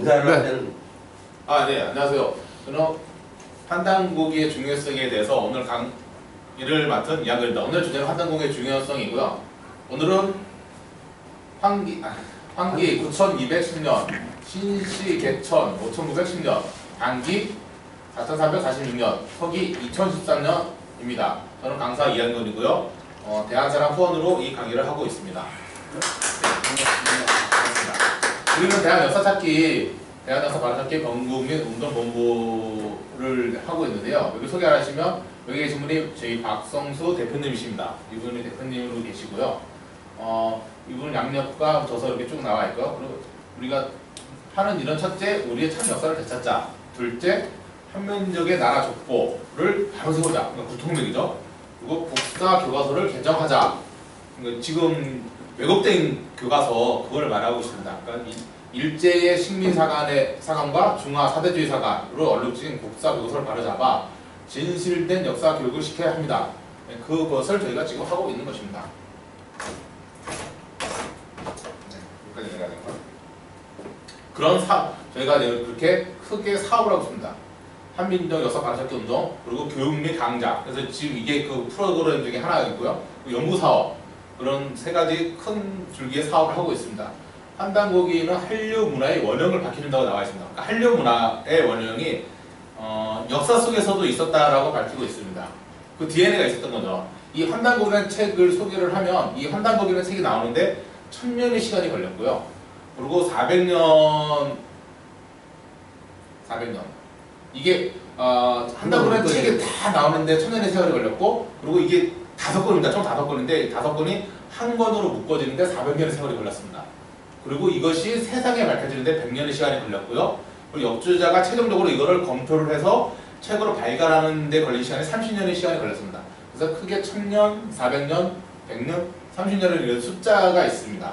인사를 할 네. 때는 네, 안녕하세요. 저는 판단고기의 중요성에 대해서 오늘 강의를 맡은 이한글입니다. 오늘 주제는 판단고기의 중요성이고요. 오늘은 황기 9210년, 신시 개천 5910년, 단기 4346년, 서기 2013년입니다. 저는 강사 이한근이고요. 대한사람 후원으로 이 강의를 하고 있습니다. 우리는 대한 역사찾기, 대한역사 바로찾기 전국민 운동본부를 하고 있는데요. 여기 소개 안 하시면 여기 계신 분이 저희 박성수 대표님이십니다. 이분이 대표님으로 계시고요. 이분은 양력과 저서 이렇게 쭉 나와 있고요. 그리고 우리가 하는 일은 첫째, 우리의 참 역사를 되찾자. 둘째, 현면적의 나라 족보를 바로 세우자. 그러니까 구통맥이죠. 그리고 국사 교과서를 개정하자. 그러니까 지금 왜곡된 교과서 그걸 말하고 있습니다. 그러니까 일제의 식민사관과 중화 사대주의 사관으로 얼룩진 국사 교과서를 바로잡아 진실된 역사 교육을 시켜야 합니다. 그것을 저희가 지금 하고 있는 것입니다. 여기까지 내가 된 거. 저희가 그렇게 크게 사업을 하고 있습니다. 한민족 역사 바로찾기 운동, 그리고 교육 및 강좌. 그래서 지금 이게 그 프로그램 중에 하나이고요. 연구 사업, 그런 세 가지 큰 줄기의 사업을 하고 있습니다. 판단고기는 한류 문화의 원형을 밝혀준다고 나와 있습니다. 그러니까 한류 문화의 원형이 역사 속에서도 있었다라고 밝히고 있습니다. 그 DNA가 있었던 거죠. 이 판단고기라는 책을 소개를 하면 이 판단고기라는 책이 나오는데 1000년의 시간이 걸렸고요. 그리고 400년 이게 판단고기라는 책이 다 나오는데 1000년의 세월이 걸렸고, 그리고 이게 5권입니다. 총 5권인데 5권이 한 권으로 묶어지는데 400년의 세월이 걸렸습니다. 그리고 이것이 세상에 밝혀지는데 100년의 시간이 걸렸고요. 그리고 역주자가 최종적으로 이거를 검토를 해서 책으로 발간하는 데 걸린 시간이 30년의 시간이 걸렸습니다. 그래서 크게 1000년, 400년, 100년, 30년을 이런 숫자가 있습니다.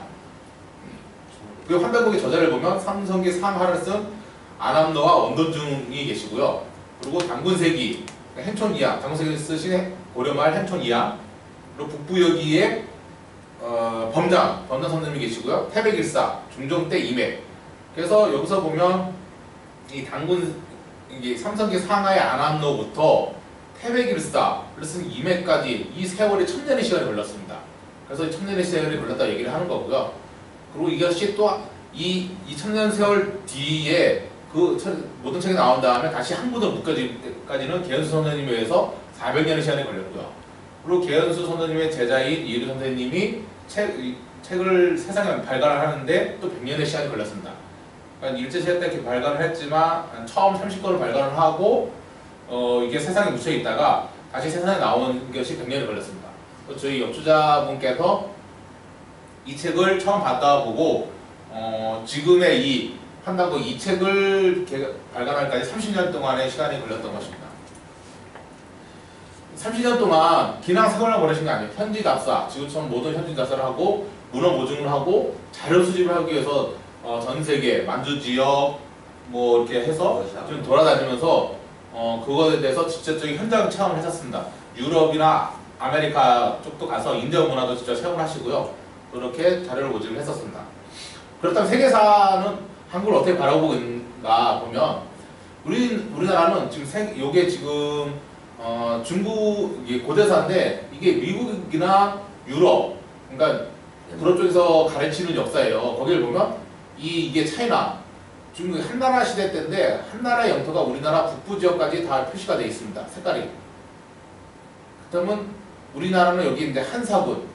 그리고 판단고기 저자를 보면 삼성기 삼하를 쓴 안암노와 원돈중이 계시고요. 그리고 단군세기, 행촌이야, 단군세기 쓰신 고려말 행촌이야, 그리고 북부여기에 범장 선생님이 계시고요. 태백일사, 중종때 이맥. 그래서 여기서 보면 이 이게 삼성기 상하의 안암노부터 태백일사를 쓴 이맥까지 이 세월이 1000년의 시간이 걸렸습니다. 그래서 1000년의 세월이 걸렸다 얘기를 하는 거고요. 그리고 이것이 또 이 2000년 세월 뒤에 그 모든 책이 나온 다음에 다시 한 군데로 묶여질 때까지는 계현수 선생님에 의해서 400년의 시간이 걸렸고요. 그리고 계현수 선생님의 제자인 이유리 선생님이 책을 세상에 발간을 하는데 또 100년의 시간이 걸렸습니다. 그러니까 일제시대 때 이렇게 발간을 했지만 처음 30권을 발간을 하고 이게 세상에 묻혀 있다가 다시 세상에 나온 것이 100년이 걸렸습니다. 저희 역주자분께서 이 책을 처음 받다 보고 지금의 이 판단고기 이 책을 발간할까지 30년 동안의 시간이 걸렸던 것입니다. 30년 동안 그냥 세월을 보내신 게 아니에요. 현지 답사, 지구촌 모든 현지 답사를 하고 문헌 모증을 하고 자료 수집을 하기 위해서 전 세계 만주 지역 뭐 이렇게 해서 좀 돌아다니면서 그거에 대해서 직접적인 현장 체험을 하셨습니다. 유럽이나 아메리카 쪽도 가서 인디언 문화도 직접 체험을 하시고요. 그렇게 자료를 모집을 했었습니다. 그렇다면 세계사는 한국을 어떻게 바라보고 있는가 보면 우리나라는 지금 요게 지금 중국 고대사인데 이게 미국이나 유럽, 그러니까 그런 쪽에서 가르치는 역사예요. 거기를 보면 이게 차이나 중국 한나라 시대 때인데 한나라의 영토가 우리나라 북부 지역까지 다 표시가 되어 있습니다. 색깔이. 그러면 우리나라는 여기 이제 한사군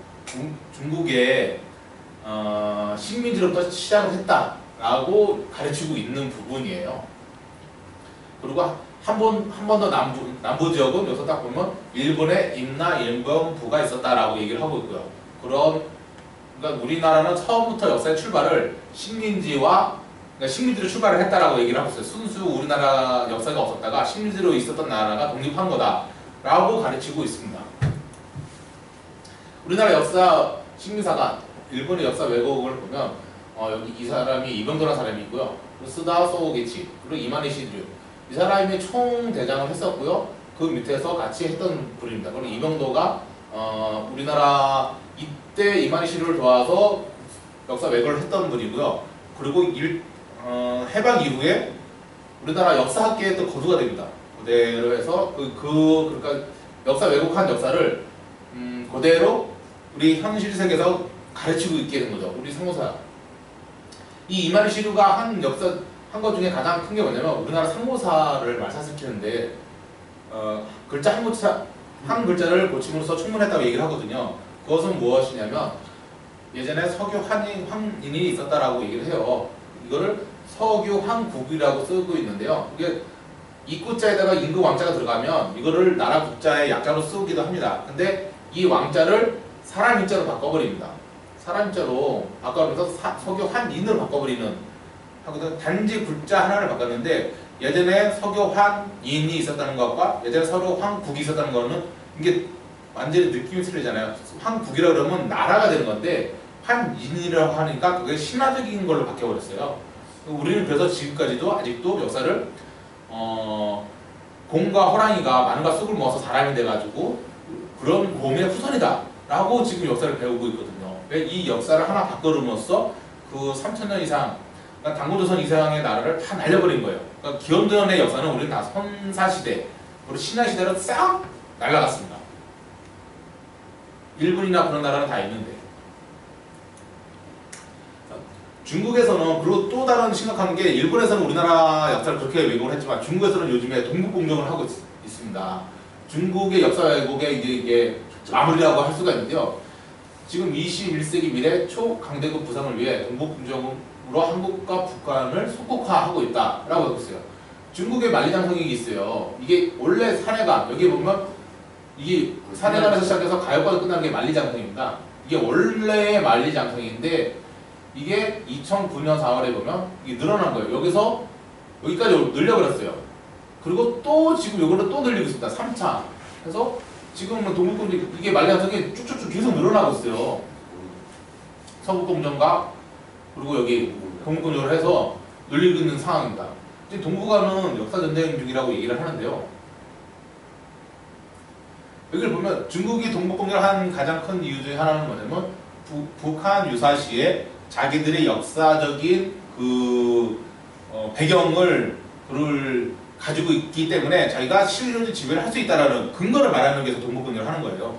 중국의 식민지로부터 시작을 했다라고 가르치고 있는 부분이에요. 그리고 한 번 더 남부 지역은 여기서 딱 보면 일본의 임나 일본부가 있었다라고 얘기를 하고 있고요. 그러니까 우리나라는 처음부터 역사의 출발을 그러니까 식민지로 출발을 했다라고 얘기를 하고 있어요. 순수 우리나라 역사가 없었다가 식민지로 있었던 나라가 독립한 거다라고 가르치고 있습니다. 우리나라 역사 식민사관, 일본의 역사 왜곡을 보면 여기 이 사람이 이병도라는 사람이 있고요. 스다 소게치, 그리고 이마니 시드류. 이 사람이 총대장을 했었고요. 그 밑에서 같이 했던 분입니다. 그리고 이병도가 우리나라 이때 이마니 시드류를 도와서 역사 왜곡을 했던 분이고요. 그리고 해방 이후에 우리나라 역사학계의 또 거두가 됩니다. 그대로 해서 그러니까 역사 왜곡한 역사를 그대로 우리 현실 세계에서 가르치고 있게 된 거죠. 우리 상무사. 이 이만희 시류가 한 것 중에 가장 큰 게 뭐냐면 우리나라 상무사를 말살시키는데 글자 한 글자를 고침으로써 충분했다고 얘기를 하거든요. 그것은 무엇이냐면 예전에 석유 황인이 있었다라고 얘기를 해요. 이거를 석유 황국이라고 쓰고 있는데요. 이게 입구자에다가 임금 왕자가 들어가면 이거를 나라 국자의 약자로 쓰기도 합니다. 근데 이 왕자를 사람 인자로 바꿔버립니다. 사람 인자로 바꿔버리면서 석유 환인으로 바꿔버리는 하거든. 단지 글자 하나를 바꿨는데 예전에 석유 환인이 있었다는 것과 예전에 석유 황국이 있었다는 거는 이게 완전히 느낌이 틀리잖아요. 황국이라 그러면 나라가 되는 건데 환인이라고 하니까 그게 신화적인 걸로 바뀌어버렸어요. 우리는 그래서 지금까지도 아직도 역사를 곰과 호랑이가 마늘과 쑥을 먹어서 사람이 돼가지고 그런 곰의 후손이다 라고 지금 역사를 배우고 있거든요. 이 역사를 하나 바꿔줌으로써 그 3000년 이상 그러니까 당고조선 이상의 나라를 다 날려버린 거예요. 그러니까 기원전의 역사는 우리는 다 선사시대 그리고 신라시대로 싹 날라갔습니다. 일본이나 그런 나라는 다 있는데 중국에서는 그리고 또 다른 심각한 게 일본에서는 우리나라 역사를 그렇게 왜곡을 했지만 중국에서는 요즘에 동북공정을 하고 있습니다. 중국의 역사 왜곡에 이게 마무리라고 할 수가 있는데요. 지금 21세기 미래 초강대국 부상을 위해 동북공정으로 한국과 북한을 속국화하고 있다라고 하고 있어요. 중국의 만리장성이 있어요. 이게 원래 산해관 여기 보면 이게 산해관에서 시작해서 가역관으로 끝나는 게 만리장성입니다. 이게 원래의 만리장성인데 이게 2009년 4월에 보면 이게 늘어난 거예요. 여기서 여기까지 늘려버렸어요. 그리고 또 지금 이거를 또 늘리고 있습니다. 3차. 그래서 지금은 동북공정 이게 만리장성이 쭉쭉쭉 계속 늘어나고 있어요. 서북공정과 그리고 여기 동북공정을 해서 늘리고 있는 상황입니다. 지금 동북아는 역사전쟁 중이라고 얘기를 하는데요. 여기를 보면 중국이 동북공정을 한 가장 큰 이유 중에 하나는 뭐냐면 북한 유사시에 자기들의 역사적인 배경을 가지고 있기 때문에 자기가 실존적 지배를 할 수 있다는 근거를 말하는 게 동북공정을 하는 거예요.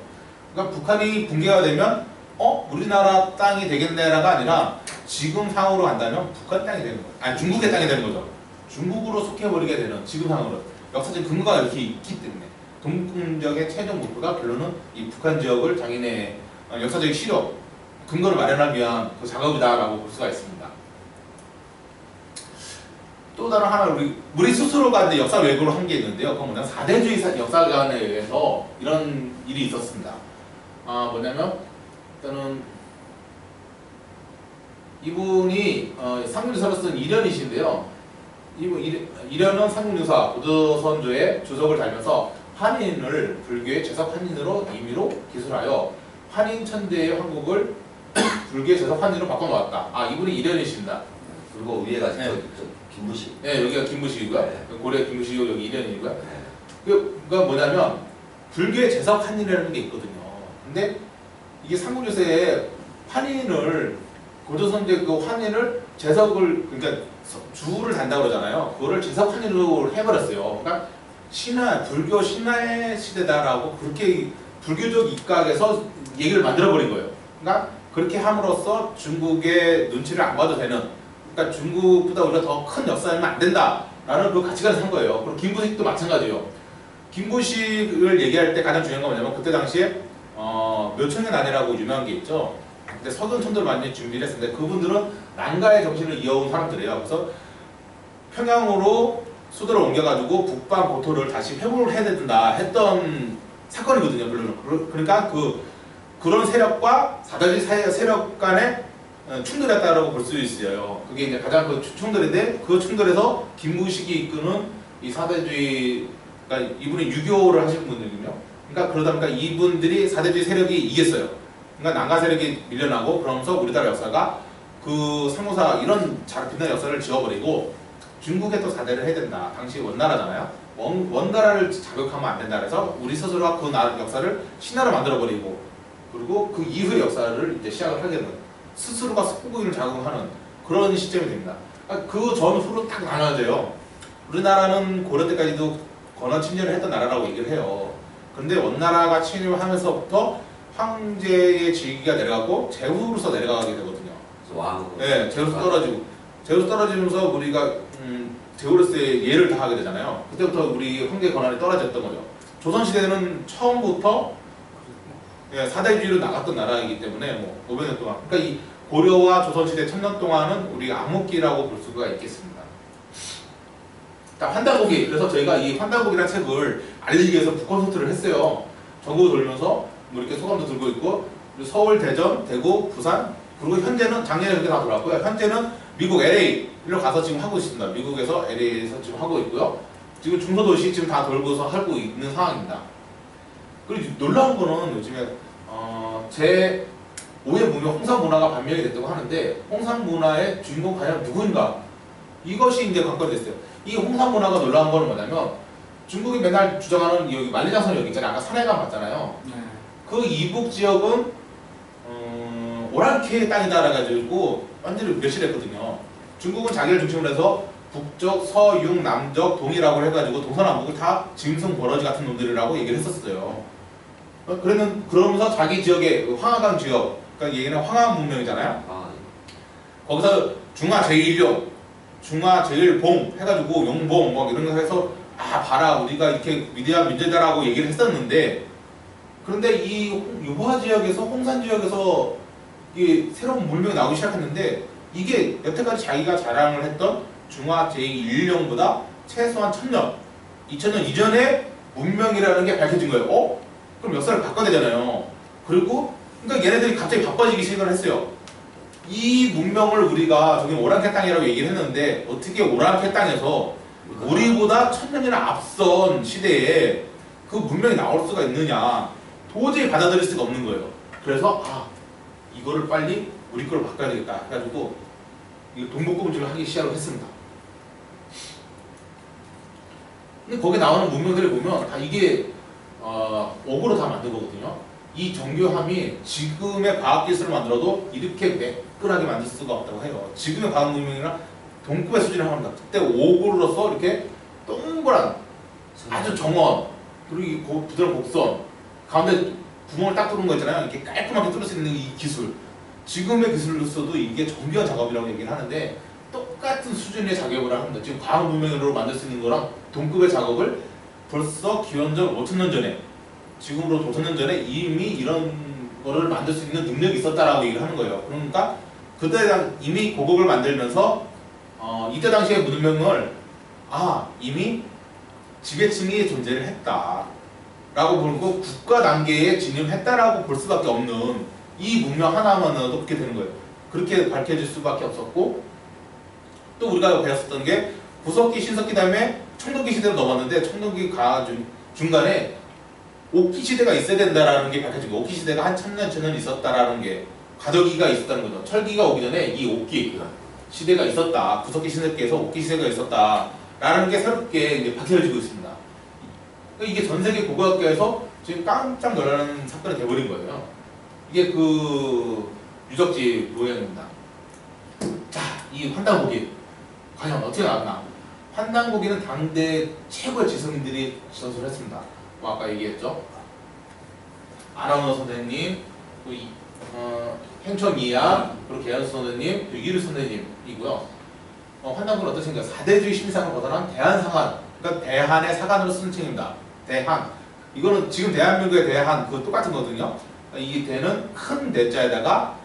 그러니까 북한이 붕괴가 되면 우리나라 땅이 되겠네라가 아니라 지금 상으로 간다면 북한 땅이 되는 거예요. 아니 중국의 땅이 되는 거죠. 중국으로 속해버리게 되는 지금 상으로 역사적 근거가 이렇게 있기 때문에 동북공정의 최종 목표가 결론은 이 북한 지역을 자기네 역사적 실효 근거를 마련하기 위한 그 작업이다라고 볼 수가 있습니다. 또 다른 하나 우리 스스로가 이제 역사 왜곡을 한 게 있는데요. 그건 뭐냐면 사대주의 역사관에 의해서 이런 일이 있었습니다. 뭐냐면 일단은 이분이 상문유사로 쓴 이련이신데요. 이련은 상문유사 고조선조의 주석을 달면서 한인을 불교의 제석 한인으로 임의로 기술하여 한인 천대의 황국을 불교의 제석 한인으로 바꿔놓았다. 이분이 이련이십니다. 그리고 위에가 네. 김부식. 네, 여기가 김부식이고요. 네. 고려 김부식이고 여기 이련이고요. 그러니까 뭐냐면 불교의 제석 한인이라는 게 있거든요. 근데 이게 삼국유세에 한인을 고조선제 그 한인을 제석을 그러니까 주를 단다고 그러잖아요. 그거를 제석 한인으로 해버렸어요. 그러니까 불교 신화의 시대다라고 그렇게 불교적 입각에서 얘기를 만들어버린 거예요. 그러니까 그렇게 함으로써 중국의 눈치를 안 봐도 되는 그러니까 중국보다 우리가 더 큰 역사이면 안 된다라는 그 가치관을 산 거예요. 그리고 김부식도 마찬가지예요. 김부식을 얘기할 때 가장 중요한 건 뭐냐면 그때 당시에 묘청년 아내라고 유명한 게 있죠. 근데 서근천도를 많이 준비를 했는데 그분들은 난가의 정신을 이어온 사람들이에요. 그래서 평양으로 수도를 옮겨가지고 북방 고토를 다시 회복을 해야 된다 했던 사건이거든요. 물론 그러니까 그런 세력과 사다리 세력 간의 충돌이었다고 볼 수 있어요. 그게 이제 가장 그 충돌인데 그 충돌에서 김무식이 이끄는 이 사대주의 그러니까 이분이 유교를 하시는 분들이거든요. 그러니까 그러다 보니까 이분들이 사대주의 세력이 이겼어요. 그러니까 난가 세력이 밀려나고 그러면서 우리나라 역사가 그 상무사 이런 잘 빛나는 역사를 지워버리고 중국에 또 사대를 해야 된다. 당시 원나라잖아요. 원나라를 자극하면 안 된다. 그래서 우리 스스로가 그 나라 역사를 신화로 만들어버리고 그리고 그 이후의 역사를 이제 시작을 하게 되는 스스로가 속국인을 자극하는 그런 시점이 됩니다. 그 전후로 딱 나눠져요. 우리나라는 고려 때까지도 건원 침략을 했던 나라라고 얘기를 해요. 그런데 원나라가 침략하면서부터 황제의 직위가 내려가고 제후로서 내려가게 되거든요. 왕. 네, 제후로서 떨어지고 제후로서 떨어지면서 우리가 제후로서의 예를 다하게 되잖아요. 그때부터 우리 황제 권한이 떨어졌던 거죠. 조선시대는 처음부터 예, 사대주의로 나갔던 나라이기 때문에 뭐 500년 동안 그러니까 이 고려와 조선시대 1000년 동안은 우리가 암흑기라고 볼 수가 있겠습니다. 자, 환단고기. 그래서 저희가 이 환단고기라는 책을 알리기 위해서 북콘서트를 했어요. 전국을 돌면서 뭐 이렇게 소감도 들고 있고 서울, 대전, 대구, 부산 그리고 현재는 작년에 그렇게 다 돌았고요. 현재는 미국 LA로 가서 지금 하고 있습니다. 미국에서 LA에서 지금 하고 있고요. 지금 중소도시 지금 다 돌고서 하고 있는 상황입니다. 그리고 놀라운 거는 요즘에 제 5의 문명 홍상문화가 반영이 됐다고 하는데 홍상문화의 주인공 과연 누구인가? 이것이 이제 관건이 됐어요. 이 홍상문화가 놀라운 거는 뭐냐면 중국이 맨날 주장하는 여기 만리장성 여기 있잖아요. 아까 산해강 맞잖아요. 네. 그 이북 지역은 오랑캐의 땅이다라 가지고 완전히 멸실했거든요. 중국은 자기를 중심으로 해서 북쪽, 서융, 남적, 동이라고 해가지고 동서남북을 다 짐승 버러지 같은 놈들이라고 얘기를 했었어요. 그러면서 자기 지역의 황하강 지역, 그러니까 얘기는 황하 문명이잖아요. 아, 거기서 중화 제1용, 중화 제1봉 해가지고 용봉 뭐 이런 거 해서 아 봐라 우리가 이렇게 위대한 민족이다라고 얘기를 했었는데 그런데 이 유화 지역에서 홍산 지역에서 이 새로운 문명이 나오기 시작했는데 이게 여태까지 자기가 자랑을 했던 중화 제1용보다 최소한 1000년, 2000년 이전의 문명이라는 게 밝혀진 거예요. 그럼 역사를 바꿔야 되잖아요. 그리고 그러니까 얘네들이 갑자기 바빠지기 시작을 했어요. 이 문명을 우리가 저기 오랑캐 땅이라고 얘기를 했는데 어떻게 오랑캐 땅에서 우리보다 1000년이나 앞선 시대에 그 문명이 나올 수가 있느냐 도저히 받아들일 수가 없는 거예요. 그래서 이거를 빨리 우리 걸로 바꿔야 되겠다 해가지고 동북공주를 하기 시작을 했습니다. 근데 거기 나오는 문명들을 보면 다 이게 옥으로 다 만든 거거든요. 이 정교함이 지금의 과학기술을 만들어도 이렇게 매끈하게 만들 수가 없다고 해요. 지금의 과학 문명이랑 동급의 수준을 합니다. 그때 옥으로서 이렇게 동그란 아주 정원 그리고 이 부드러운 곡선 가운데 구멍을 딱 뚫은 거 있잖아요. 이렇게 깔끔하게 뚫을 수 있는 이 기술 지금의 기술로서도 이게 정교한 작업이라고 얘기를 하는데 똑같은 수준의 작업을 합니다. 지금 과학 문명으로 만들 수 있는 거랑 동급의 작업을 벌써 기원전 5000년 전에 지금으로 5000년 전에 이미 이런 거를 만들 수 있는 능력이 있었다라고 얘기를 하는 거예요. 그러니까 그때 이미 고국을 만들면서 이때 당시의 문명을 이미 지배층이 존재를 했다라고 보고 국가 단계에 진입했다라고 볼 수밖에 없는 이 문명 하나만으로도 그렇게 되는 거예요. 그렇게 밝혀질 수밖에 없었고 또 우리가 배웠었던 게 구석기, 신석기 다음에 청동기 시대로 넘었는데 청동기 중간에 옥기 시대가 있어야 된다라는 게 밝혀진 거예요. 옥기 시대가 한 1000년, 2000년 있었다라는 게 가덕기가 있었다는 거죠. 철기가 오기 전에 이 옥기 시대가 있었다. 구석기, 신석기에서 옥기 시대가 있었다라는 게 새롭게 이제 밝혀지고 있습니다. 이게 전 세계 고고학계에서 지금 깜짝 놀라는 사건이 돼버린 거예요. 이게 그 유적지 모형입니다. 자, 이 환단고기 과연 어떻게 나왔나? 환단고기는 당대 최고의 지성인들이 전수를 했습니다. 뭐 아까 얘기했죠. 아나운서 선생님, 또 행천 이야, 그리고 계현수 선생님, 유기루 선생님이고요. 환단고는 어떤 책인가? 사대주의 심리상을 거론한 대한상한, 그러니까 대한의 사관으로 쓰는 책입니다. 대한. 이거는 지금 대한민국의 대한 그 똑같은 거거든요. 이 대는 큰 대자에다가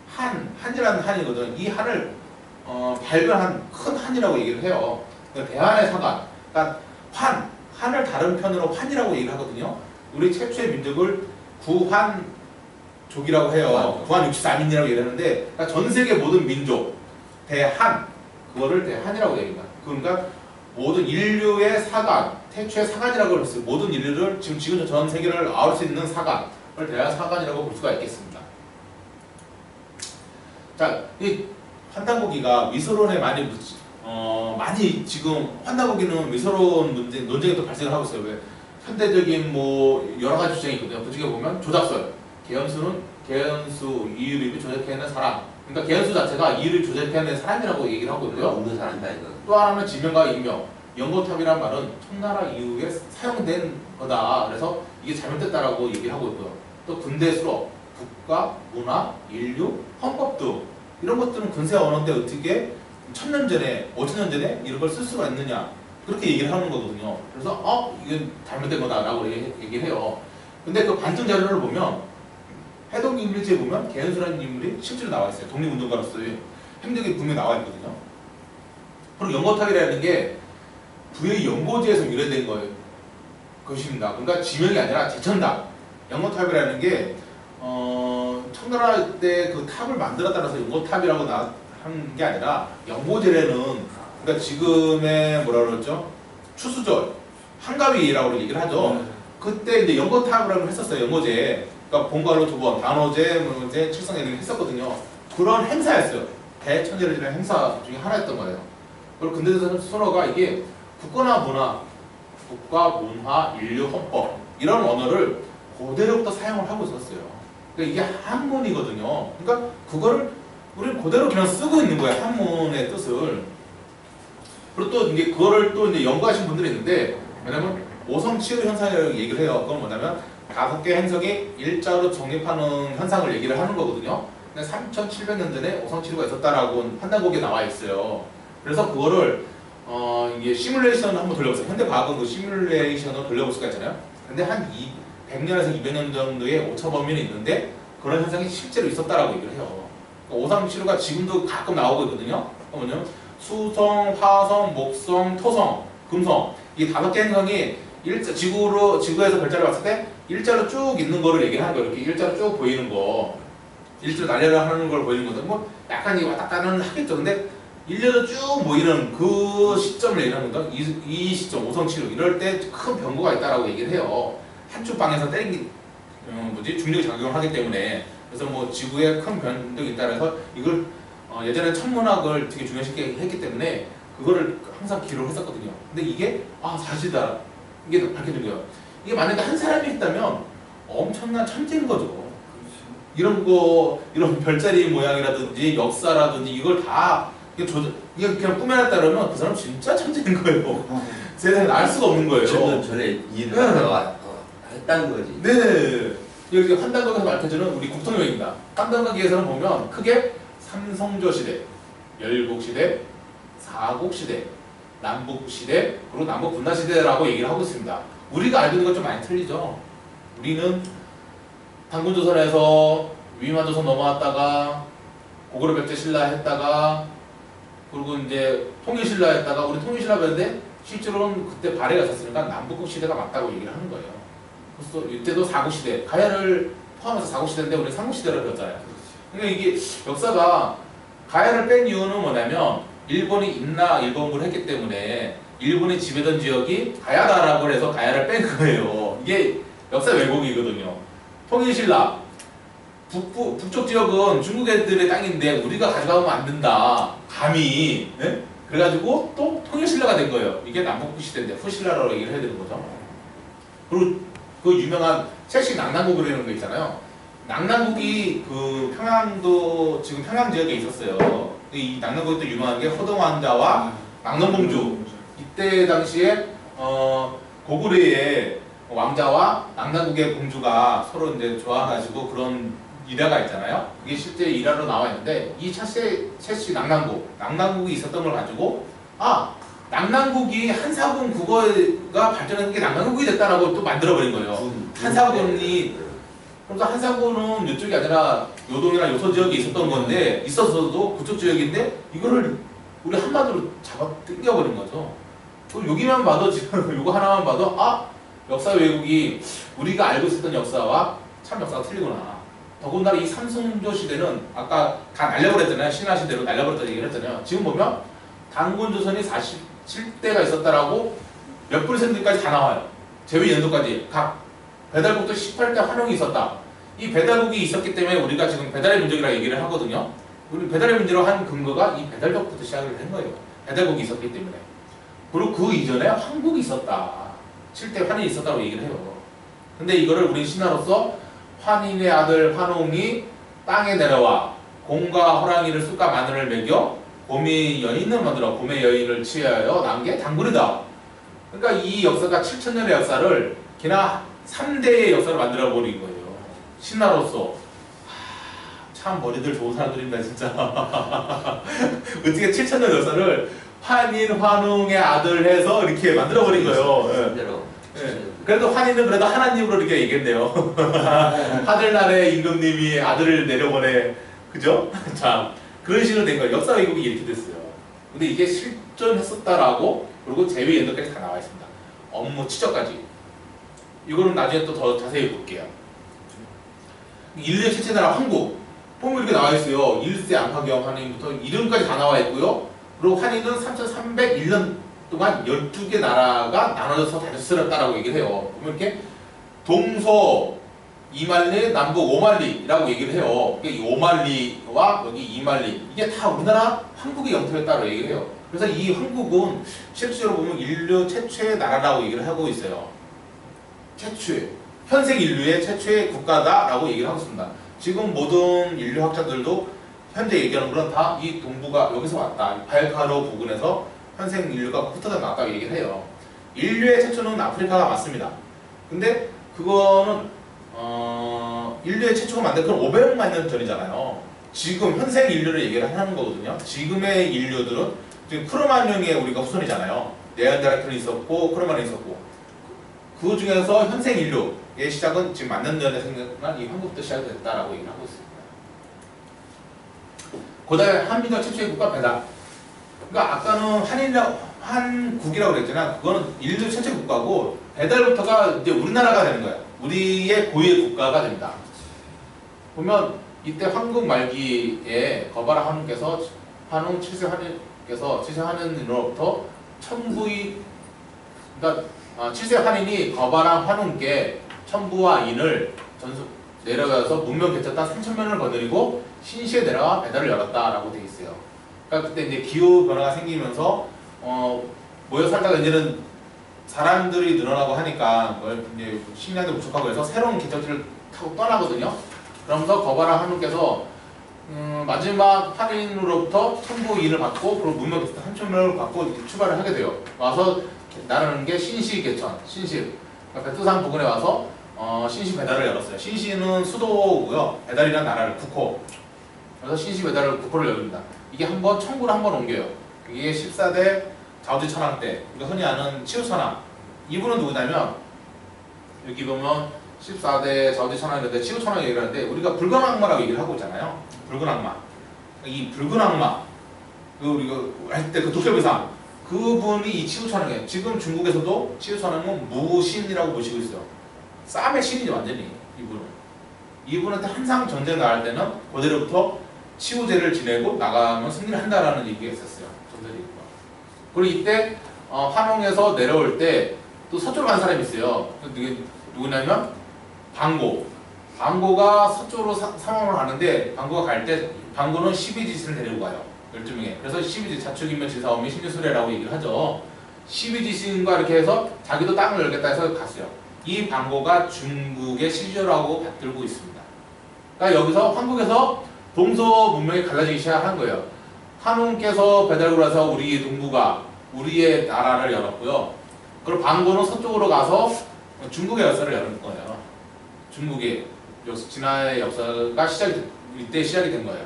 한이라는 한이거든. 이 한을 발견한 큰 한이라고 얘기를 해요. 그러니까 대한의 사관. 그러니까 한을 다른 편으로 환이라고 얘기를 하거든요. 우리 최초의 민족을 구한족이라고 해요. 구한 64민이라고 얘기를 하는데 그러니까 전 세계 모든 민족 대한 그거를 대한이라고 얘기합니다. 그러니까 모든 인류의 사관, 태초의 사관이라고 했어요. 모든 인류를 지금 전 세계를 아울 수 있는 사관을 대한 사관이라고 볼 수가 있겠습니다. 자, 이 환단고기가 미소론에 많이 지금 환단고기는 미소론 논쟁이 또 발생을 하고 있어요. 왜? 현대적인 뭐 여러 가지 주장이 있거든요. 그 중에 보면 조작설, 계현수, 이유립이 조작해낸 사람 그러니까 계연수 자체가 이를 조작해낸 사람이라고 얘기를 하고 있고요. 없는 사람이다 이거. 또 하나는 지명과 임명. 연고탑이란 말은 청나라 이후에 사용된 거다. 그래서 이게 잘못됐다라고 얘기를 하고 있고요. 또 근대 수록, 국가, 문화, 인류, 헌법 등 이런 것들은 근세 언어인데 어떻게 1000년 전에, 5000년 전에 이런 걸 쓸 수가 있느냐 그렇게 얘기를 하는 거거든요. 그래서 이건 잘못된 거다라고 얘기를 해요. 근데 그 반증 자료를 보면 해동인물지에 보면 계연수라는 인물이 실제로 나와 있어요. 독립운동가로서의 행적이 분명히 나와 있거든요. 그리고 연고탑이라는 게 부의 연고지에서 유래된 거예요. 것입니다. 그러니까 지명이 아니라 제천다. 연고탑이라는 게 청나라 때 그 탑을 만들었다는 해서 연고탑이라고 한 게 아니라 연고제라는 그러니까 지금의 뭐라 그러죠? 추수절 한가위라고 얘기를 하죠. 그때 이제 연고탑이라고 했었어요. 연고제. 그러니까 본가로 두 번, 단오제, 뭐제, 칠성제 이렇게 했었거든요. 그런 행사였어요. 대천제를 지낸 행사 중에 하나였던 거예요. 그리고 근대사 선어가 이게 국가나 문화, 국가, 문화, 인류, 헌법 이런 언어를 그대로부터 사용을 하고 있었어요. 그러니까 이게 한문이거든요. 그러니까 그거를 우리는 그대로 그냥 쓰고 있는 거예요. 한문의 뜻을. 그리고 또 이게 그거를 또 이제 연구하신 분들이 있는데, 왜냐면 오성치유 현상이라고 얘기를 해요. 그건 뭐냐면 5개 행성이 일자로 정립하는 현상을 얘기를 하는 거거든요. 근데 3700년 전에 오성치유가 있었다라고 판단곡에 나와 있어요. 그래서 그거를 이게 시뮬레이션을 한번 돌려보세요. 현대 과학은 그 시뮬레이션을 돌려볼 수가 있잖아요. 근데 한 100년에서 200년 정도의 오차 범위는 있는데 그런 현상이 실제로 있었다라고 얘기를 해요. 그러니까 오성치유가 지금도 가끔 나오고 있거든요. 뭐냐면 수성, 화성, 목성, 토성, 금성 이 5개 행성이 지구에서 별자리를 봤을 때 일자로 쭉 있는 거를 얘기를 하는 거예요. 이렇게 일자로 쭉 보이는 거, 일자로 날려라 하는 걸 보이는 거죠. 뭐 약간 이 왔다 갔다는 하겠죠. 근데 일자로 쭉 모이는 그 시점을 얘기하는 거죠. 이 시점 오성치유 이럴 때 큰 변고가 있다라고 얘기를 해요. 한쪽 방에서 때린 중력이 작용을 하기 때문에 그래서 뭐 지구에 큰 변동이 있다 그래서 이걸 예전에 천문학을 되게 중요시 했기 때문에 그거를 항상 기록을 했었거든요. 근데 이게 사실이다. 이게 밝혀진 거예요. 이게 만약에 한 사람이 했다면 엄청난 천재인 거죠. 이런 별자리 모양이라든지 역사라든지 이걸 다 이게 그냥 꾸며놨다 그러면 그 사람 진짜 천재인 거예요. 세상에 알 수가 없는 거예요. 전에 이해를 하다가 했다는 거지. 네. 여기 환단각에서 밝혀주는 우리 국통여행입니다. 환단각에서는 보면 크게 삼성조시대, 열국시대, 사국시대, 남북시대, 그리고 남북분단시대라고 얘기를 하고 있습니다. 우리가 알고 있는 건 좀 많이 틀리죠. 우리는 단군조선에서 위만조선 넘어왔다가 고구려 백제신라 했다가 그리고 이제 통일신라 했다가 우리 통일신라 했는데 실제로는 그때 발해가 있었으니까 남북국 시대가 맞다고 얘기를 하는 거예요. 그래서 이때도 사국시대, 가야를 포함해서 사국시대인데 우리는 삼국시대를 배웠잖아요. 그러니까 이게 역사가 가야를 뺀 이유는 뭐냐면 일본이 일본군을 했기 때문에 일본이 지배던 지역이 가야다라고 해서 가야를 뺀 거예요. 이게 역사 왜곡이거든요. 통일신라 북쪽 지역은 중국 애들의 땅인데 우리가 가져가면 안 된다. 감히. 네? 그래가지고 또 통일신라가 된 거예요. 이게 남북 시대인데 후신라라고 얘기를 해야 되는 거죠. 그리고 그 유명한 첼시 낙랑국이라는 거 있잖아요. 낙랑국이 그 평양도 지금 평양 지역에 있었어요. 이 낙랑국이 또 유명한 게 허동왕자와 낙랑공주. 이때 당시에 고구려의 왕자와 낙랑국의 공주가 서로 이제 좋아가지고 그런 일화가 있잖아요. 그게 실제 일화로 나와 있는데 이 첼시 낙랑국이 있었던 걸 가지고 낙랑국이 한사군 국어가 발전한 게 낙랑국이 됐다라고 또 만들어버린 거예요. 한사군이 그래서 한사군은 이쪽이 아니라 요동이나 요소 지역에 있었던 건데 있었어도 그쪽 지역인데 이거를 우리 한마디로 잡아 당겨버린 거죠. 여기만 봐도 지금 요거 하나만 봐도 역사 왜곡이 우리가 알고 있었던 역사와 참 역사가 틀리구나. 더군다나 이 삼성조 시대는 아까 다 날려버렸잖아요. 신라 시대로 날려버렸다고 얘기를 했잖아요. 지금 보면 단군조선이 47대가 있었다라고 몇 %까지 다 나와요. 제위 연도까지 각 배달국도 18대 환영이 있었다. 이 배달국이 있었기 때문에 우리가 지금 배달의 민족이라고 얘기를 하거든요. 우리 배달의 민족으로 한 근거가 이 배달국부터 시작을 된 거예요. 배달국이 있었기 때문에. 그리고 그 이전에 황국이 있었다. 7대 환인이 있었다고 얘기를 해요. 근데 이거를 우리 신하로서 환인의 아들 환웅이 땅에 내려와 곰과 호랑이를 쑥과 마늘을 먹여 곰이 여인을 만들어 곰의 여인을 취하여 난 게 단군이다. 그러니까 이 역사가 7,000년의 역사를 그냥 3대의 역사를 만들어 버린 거예요. 신라로서. 참 머리들 좋은 사람들입니다 진짜. 어떻게 7,000년 역사를 환인, 환웅의 아들 해서 이렇게 만들어 버린 거예요. 예. 그래도 환인은 그래도 하나님으로 이렇게 얘기했네요. 하늘나라의 임금님이 아들을 내려보내, 그죠? 자, 그런 식으로 된 거예요. 역사 왜곡이 이렇게 됐어요. 근데 이게 실존했었다라고, 그리고 제외 연도까지 다 나와 있습니다. 업무 추적까지. 이거는 나중에 또 더 자세히 볼게요. 인류의 실체 나라 한국. 보면 이렇게 나와 있어요. 1세 안파경 환인부터 이름까지 다 나와 있고요. 그리고 환인은 3,301년 동안 12개 나라가 나눠져서 다스렸다라고 얘기를 해요. 보면 이렇게 동서 2만리, 남북 5만리라고 얘기를 해요. 이 5만리와 여기 2만리 이게 다 우리나라 한국의 영토였다고 얘기를 해요. 그래서 이 한국은 실제로 보면 인류 최초의 나라라고 얘기를 하고 있어요. 최초의 현생 인류의 최초의 국가다라고 얘기를 하고 있습니다. 지금 모든 인류학자들도 현재 얘기하는 거는 다 이 동부가 여기서 왔다. 발카로 부근에서 현생 인류가 흩어져 나왔다고 얘기를 해요. 인류의 최초는 아프리카가 맞습니다. 근데 그거는 인류의 최초가 만든 건 500만 년 전이잖아요. 지금 현생 인류를 얘기를 하는 거거든요. 지금의 인류들은 지금 크로마뇽의 우리가 후손이잖아요. 네안데르탈이 있었고 크로마뇽이 있었고 그 중에서 현생 인류의 시작은 지금 만년 전에 생각난 이 한국부터 시작이 됐다라고 얘기를 하고 있습니다. 고대 한민족 최초의 국가 배달. 그러니까 아까는 한국이라고 그랬잖아. 그거는 인류 최초의 국가고 배달부터가 이제 우리나라가 되는 거야. 우리의 고유의 국가가 됩니다. 보면 이때 황국 말기에 거바라 한웅께서 한웅 7세 한인께서 7세 한인으로부터 천부의 그러니까 7세 한인이 거바라 한웅께 천부와 인을 내려가서 문명 개척단 3,000명을 거느리고 신시에 내려가 배달을 열었다라고 되어 있어요. 그러니까 그때 이제 기후 변화가 생기면서 모여 살다가 이제는 사람들이 늘어나고 하니까 이제 식량도 부족하고 해서 새로운 개척지를 타고 떠나거든요. 그러면서 거바라 한웅께서 마지막 한인으로부터 천부 인을 받고 그리고 문명 개척단 3,000명을 받고 출발을 하게 돼요. 와서 나라는 게 신시 개천, 신시 그러니까 베트산 부근에 와서 신시 배달을 열었어요. 신시는 수도고요. 배달이라는 나라를 국호. 그래서 신시 배달을 국호를 열립니다. 이게 한번 청구를 한번 옮겨요. 이게 14대 자우지천왕 때 우리가 흔히 아는 치우천왕. 이분은 누구냐면 여기 보면 14대 자우지천왕인데 치우천왕 얘기를 하는데 우리가 붉은 악마라고 얘기를 하고 있잖아요. 붉은 악마. 이 붉은 악마 그 우리가 할 때 그 도쿄비상 그분이 이 치우천왕이에요. 지금 중국에서도 치우천왕은 무신이라고 보시고 있어요. 쌈의 신이죠 완전히 이분은. 이분한테 항상 전쟁 나갈 때는 그대로부터 치우제를 지내고 나가면 승리를 한다라는 얘기가 있었어요. 전설이 있고. 그리고 이때 환웅에서 내려올 때 또 서쪽으로 간 사람이 있어요. 그게 누구냐면 방고. 방고가 서쪽으로 상황을 가는데 방고가 갈 때 방고는 12지신을 데리고 가요. 12명에. 그래서 12지 자축인면 지사오미 신유수레라고 얘기를 하죠. 12지신과 이렇게 해서 자기도 땅을 열겠다 해서 갔어요. 이 방고가 중국의 시조라고 받들고 있습니다. 그러니까 여기서 한국에서 동서 문명이 갈라지기 시작한 거예요. 한웅께서 배달을 해서 우리 동부가 우리의 나라를 열었고요. 그리고 방고는 서쪽으로 가서 중국의 역사를 열은 거예요. 중국의 진화의 역사가 이때 시작이 된 거예요.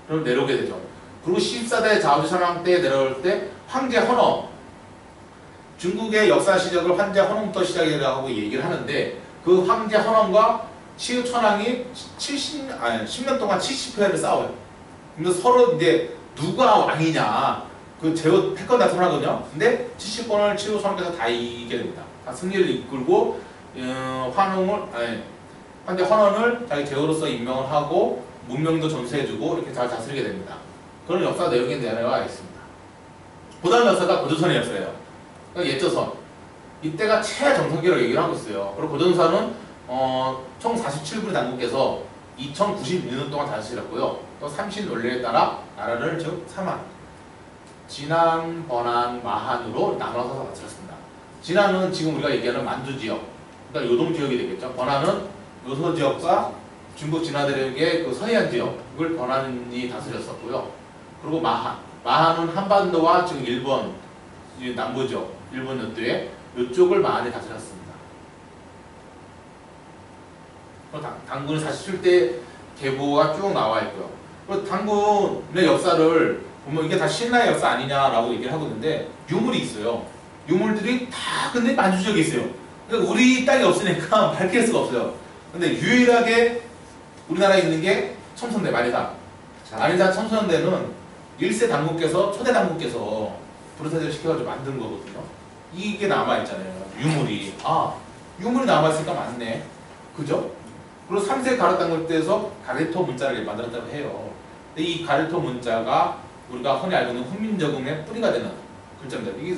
그럼 내려오게 되죠. 그리고 14대 자우지천왕 때 내려올 때 황제 헌엄 중국의 역사 시작을 황제 헌엄부터 시작이라고 얘기를 하는데 그 황제 헌엄과 치우천왕이 10년 동안 70회를 싸워요. 근데 서로 이제 누가 왕이냐 그 제호 패권 나타나거든요. 근데 70번을 치우천왕께서 다 이기게 됩니다. 다 승리를 이끌고 황제 헌엄을 자기 제후로서 임명을 하고 문명도 전수해주고 이렇게 잘 다스리게 됩니다. 그런 역사 내용이 내려와 있습니다. 그 다음 역사가 고조선의 역사예요. 그러니까 옛조선. 이때가 최정성기라고 얘기를 하고 있어요. 그리고 고조선은 총 47분의 당국께서 2096년 동안 다스렸고요. 또 삼신 원리에 따라 나라를 즉 3한 진안, 번안, 마한으로 나눠서 다스렸습니다. 진안은 지금 우리가 얘기하는 만주 지역, 그러니까 요동 지역이 되겠죠. 번안은 요소 지역과 중국 진화대륙의 그 서해안 지역을 번한이 다스렸었고요. 그리고 마한은 한반도와 지금 일본 남부 지역, 일본 연도에 이쪽을 마한이 다스렸습니다. 단군의 47대 계보가 쭉 나와 있고요. 그리고 단군의 역사를 보면 이게 다 신라의 역사 아니냐라고 얘기를 하고 있는데 유물이 있어요. 유물들이 다 근데 만주 지역에 있어요. 그러니까 우리 땅이 없으니까 밝힐 수가 없어요. 근데 유일하게 우리나라에 있는 게 첨선대 마리사. 마리사 첨선대는 1세 당군께서 초대 당군께서 부르사제를 시켜가지고 만든 거거든요. 이게 남아있잖아요. 유물이. 아, 유물이 남아있으니까 맞네. 그죠? 그리고 3세 가르 당군 때에서 가르토 문자를 만들었다고 해요. 근데 이 가르토 문자가 우리가 흔히 알고 있는 훈민정음의 뿌리가 되는 글자입니다. 이게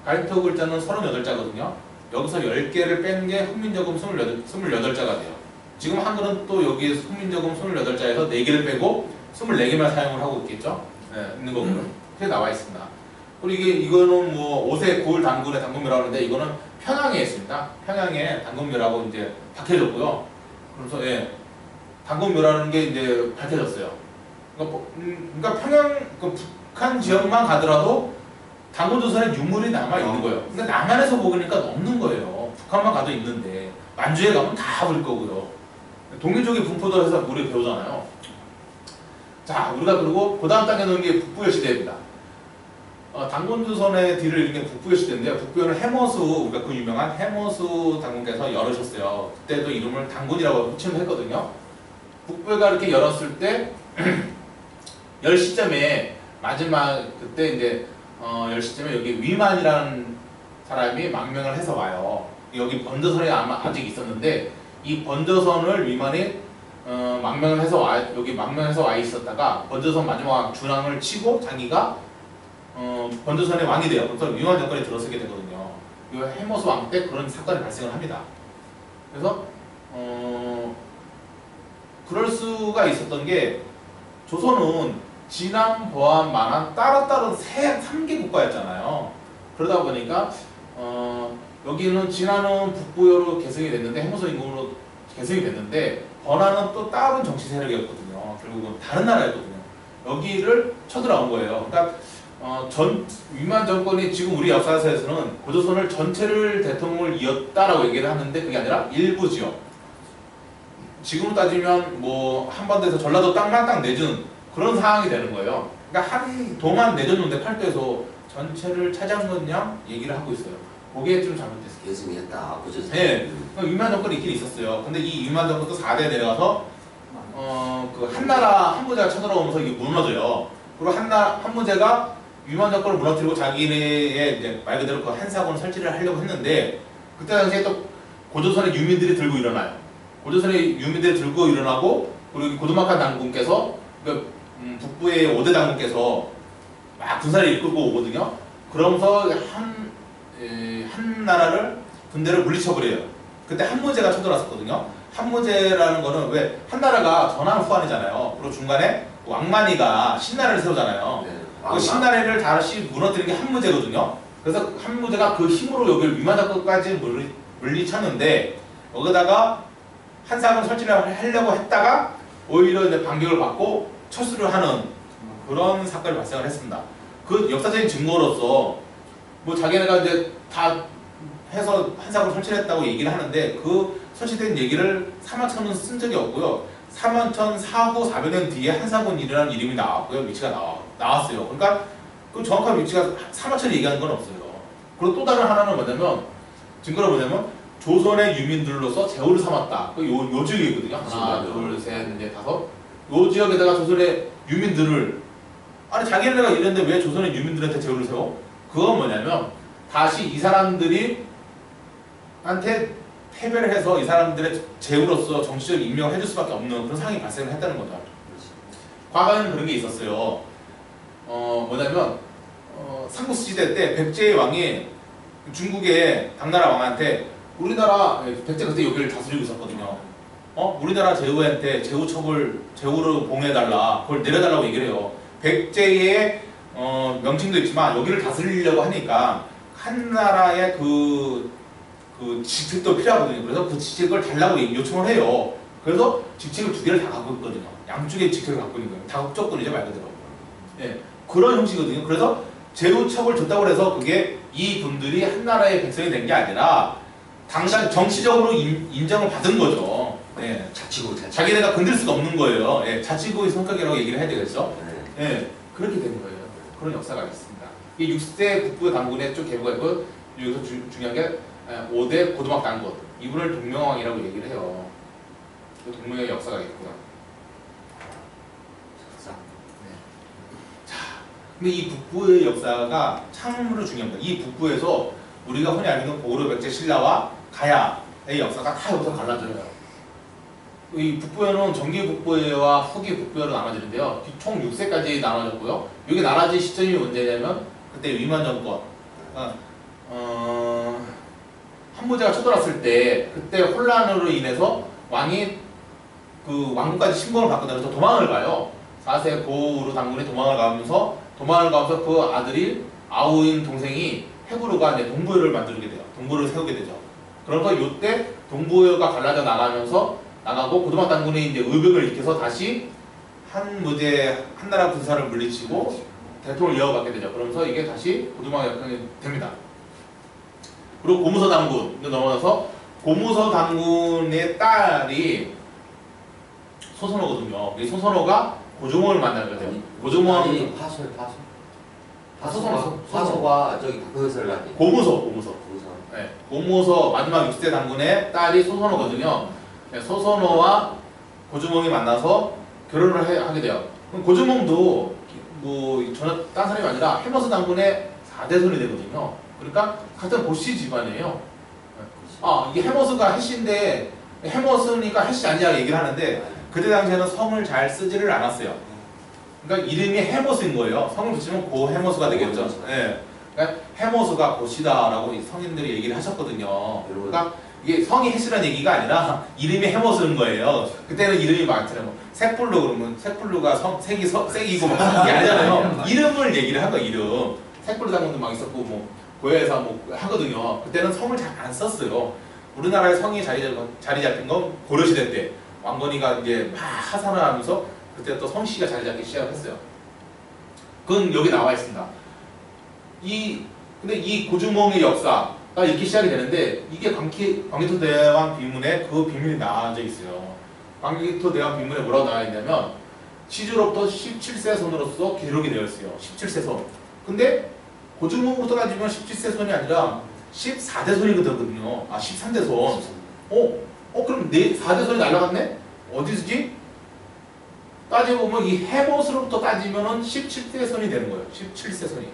가르토 글자는 38자거든요. 여기서 10개를 뺀 게 훈민정음 28자가 돼요. 지금 한글은 또 여기 훈민정음 28자에서 4개를 빼고 24개만 사용을 하고 있겠죠? 네, 있는 거고요. 그게 나와 있습니다. 그리고 이거는 뭐 5세 고을 당군의 당군묘라고 하는데 이거는 평양에 있습니다. 평양에 당군묘라고 이제 박혀졌고요. 그래서 예, 당군묘라는 게 이제 밝혀졌어요. 그러니까 평양 그 북한 지역만 가더라도 당군조선의 유물이 남아 있는 거예요. 근데 남한에서 보니까 없는 거예요. 북한만 가도 있는데 만주에 가면 다 볼 거고요. 동일족의 분포도 해서 우리 배우잖아요. 자, 우리가 그리고 그 다음 단계 놓은 게 북부여 시대입니다. 당군조선의 뒤를 이룬 게 북부여 시대인데요. 북부여는 해모수, 우리가 그 유명한 해모수 당군께서 열으셨어요. 그때도 이름을 당군이라고 호칭을 했거든요. 북부여가 이렇게 열었을 때 열 시점에 마지막 그때 이제 열 시점에 여기 위만이라는 사람이 망명을 해서 와요. 여기 번저선이 아직 있었는데 이 번저선을 위만이 망명을 해서 여기 망명해서 와 있었다가 번저선 마지막 준왕을 치고 자기가 번저선의 왕이 돼요. 그래서 위만 정권에 들어서게 되거든요. 이 해모수 왕 때 그런 사건이 발생을 합니다. 그래서 그럴 수가 있었던 게 조선은 진앙, 보안, 만안 따로따로 3개 국가였잖아요. 그러다 보니까 여기는 진안은 북부여로 개성이 됐는데 해모수 임금으로 개성이 됐는데 번안은 또 다른 정치 세력이었거든요. 결국은 다른 나라였거든요. 여기를 쳐들어온 거예요. 그러니까 위만 정권이 지금 우리 역사에서는 고조선을 전체를 대통령을 이었다라고 얘기를 하는데 그게 아니라 일부 지역. 지금으로 따지면 뭐 한반도에서 전라도 땅만 딱 내준 그런 상황이 되는 거예요. 그러니까 한 동안 내줬는데 팔도에서 전체를 차지한 거냐 얘기를 하고 있어요. 그게 좀 잘못됐어요. 계승했다. 고조선. 네. 위만 정권이 있긴 있었어요. 근데 이 위만 정권도 4대 내려가서 그 한나라 한무제가 쳐들어오면서 이게 무너져요. 그리고 한무제가 위만 정권을 무너뜨리고 자기네의 이제 말 그대로 그 한사군을 설치를 하려고 했는데 그때 당시에 또 고조선의 유민들이 들고 일어나요. 고조선의 유민들이 들고 일어나고 그리고 고두막한 당군께서 북부의 5대 당군께서 막 군사를 이끌고 오거든요. 그러면서 한 나라를 군대를 물리쳐버려요. 그때 한무제가 쳐들어왔었거든요. 한무제라는 거는 왜 한나라가 전환 후환이잖아요. 그리고 중간에 왕만이가 신나라를 세우잖아요. 네, 그 신나라를 다시 무너뜨린 게 한무제거든요. 그래서 한무제가 그 힘으로 여기를 위만작까지 물리쳤는데 여기다가 한사군 설치를 하려고 했다가 오히려 이제 반격을 받고 철수를 하는 그런 사건이 발생을 했습니다. 그 역사적인 증거로서 뭐 자기네가 이제 다 해서 한사군을 설치를 했다고 얘기를 하는데 그 설치된 얘기를 사만천은 쓴 적이 없고요. 사만천 사후 400년 뒤에 한사군이라는 이름이 나왔고요. 위치가 나왔어요. 그러니까 그 정확한 위치가 사만천이 얘기하는 건 없어요. 그리고 또 다른 하나는 뭐냐면 증거가 뭐냐면 조선의 유민들로서 제후를 삼았다. 요 지역이거든요. 하나, 둘, 셋, 넷, 다섯. 요 지역에다가 조선의 유민들을 아니 자기네가 이랬는데 왜 조선의 유민들한테 제후를 세워? 그건 뭐냐면 다시 이 사람들이 한테 패배를 해서 이 사람들의 제후로서 정치적 임명을 해줄 수밖에 없는 그런 상황이 발생을 했다는 거죠. 과거에는 그런 게 있었어요. 뭐냐면 삼국시 시대 때 백제의 왕이 중국의 당나라 왕한테 우리나라 백제 그때 여기를 다스리고 있었거든요. 우리나라 제후한테 제후로 봉해달라, 그걸 내려달라고 얘기를 해요. 백제의 명칭도 있지만 여기를 다스리려고 하니까 한나라의 그 지책도 필요하거든요. 그래서 그 지책을 달라고 요청을 해요. 그래서 직책을 두 개를 다 갖고 있거든요. 양쪽에 직책을 갖고 있는 거예요. 다국적군이죠, 말 그대로. 예, 그런 형식이거든요. 그래서 제후첩을 줬다고 해서 그게 이 분들이 한 나라의 백성이 된 게 아니라 당장 정치적으로 인정을 받은 거죠. 예. 자치구. 자기네가 건들 수가 없는 거예요. 예, 자치구의 성격이라고 얘기를 해야 되겠죠. 네. 예, 그렇게 된 거예요. 그런 역사가 있습니다. 이 6대 북부 당군의 쭉 계보가 있고 여기서 중요한 게 5대 고두막 당군. 이분을 동명왕이라고 얘기를 해요. 동명의 역사가 있고요. 근데 이 북부의 역사가 참으로 중요합니다. 이 북부에서 우리가 흔히 알고 있는 고구려, 백제, 신라와 가야의 역사가 다 여기서 갈라져요. 이 북부에는 정기 북부회와 후기 북부회로 나눠지는데요. 총 6세까지 나눠졌고요. 여기 나눠진 시점이 언제냐면 그때 위만 정권 한무제가 쳐들어왔을 때 그때 혼란으로 인해서 왕이 그 왕국까지 침공을 받거든요. 그래서 도망을 가요. 4세 고우르 당군이 도망을 가면서 그 아들이 아우인 동생이 해구르가 이제 동부회를 만들게 돼요. 동부를 세우게 되죠. 그러면서 이때 동부회가 갈라져 나가고 고두막 당군이 이제 의병을 일으켜서 다시 한무제 한나라 군사를 물리치고 대통령을 이어받게 되죠. 그러면서 이게 다시 고두막 역경이 됩니다. 그리고 고무서 당군으로 넘어가서 고무서 당군의 딸이 소선호거든요. 이 소선호가 고종원을 만나게 돼요. 고종원이 파소가 저기 박근혜를 가지. 고무서. 네, 고무서 마지막 6대 당군의 딸이 소선호거든요. 네, 소선호와 고종원이 만나서 결혼을 하게 돼요. 그럼 고종원도 뭐 전혀 딴 사람이 아니라 해머스 당군의 4대손이 되거든요. 그러니까 같은 고씨 집안이에요. 이게 해머스가 해씨인데 해머스니까 해씨 아니야 얘기를 하는데 그때 당시에는 성을 잘 쓰지를 않았어요. 그러니까 이름이 해머스인 거예요. 성을 붙이면 고 해머스가 되겠죠. 네. 그러니까 해머스가 고씨다라고 성인들이 얘기를 하셨거든요. 그러니까 이게 성이 해씨라는 얘기가 아니라 이름이 해머스인 거예요. 그때는 이름이 많잖아요. 색불루 그러면 색불루가 색이 색이고 막 이게 아니잖아요. 이름을 얘기를 한 거예요. 이름. 색불루 당군도 막 있었고 뭐 고려에서 뭐 하거든요. 그때는 성을 잘 안 썼어요. 우리나라의 성이 자리 잡힌 건 고려시대 때 왕건이가 이제 막 하산을 하면서 그때 또 성씨가 자리 잡기 시작했어요. 그건 여기 나와 있습니다. 근데 이 고주몽의 역사가 이렇게 시작이 되는데 이게 광개토대왕 비문에 그 비밀이 나와져 있어요. 광개토대왕 비문에 뭐라고 나와 있냐면 시주로부터 17세 손으로서 기록이 되어 있어요. 17세 손. 근데 고주몽부터 따지면 17세 손이 아니라 14대 손이거든요. 13대 손. 그럼 4대 손이 날라갔네? 어디서지? 따지고 보면 이 해모스로부터 따지면은 17세 손이 되는 거예요. 17세 손이.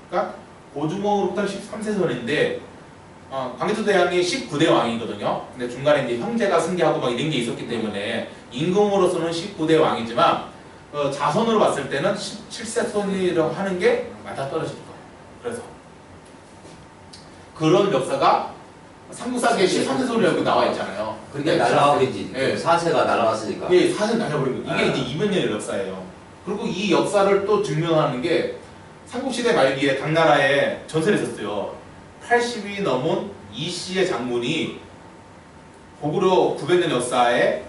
그러니까 고주몽으로부터 13세 손인데 광개토대왕이 19대 왕이거든요. 근데 중간에 이제 형제가 승계하고 막 이런 게 있었기 때문에 임금으로서는 19대 왕이지만 자손으로 봤을 때는 17세 손이라고 하는 게 맞아 떨어질 거예요. 그래서 그런 역사가 삼국사기에 13세 손이라고 나와 있잖아요. 그러니까 날라가겠지. 네. 4세가 날아갔으니까. 예, 4세 날려버린 거예요. 이게 이제 200년의 역사예요. 그리고 이 역사를 또 증명하는 게 삼국시대 말기에 당나라에 전설이 있었어요. 80이 넘은 이씨의 장군이 고구려 900년 역사에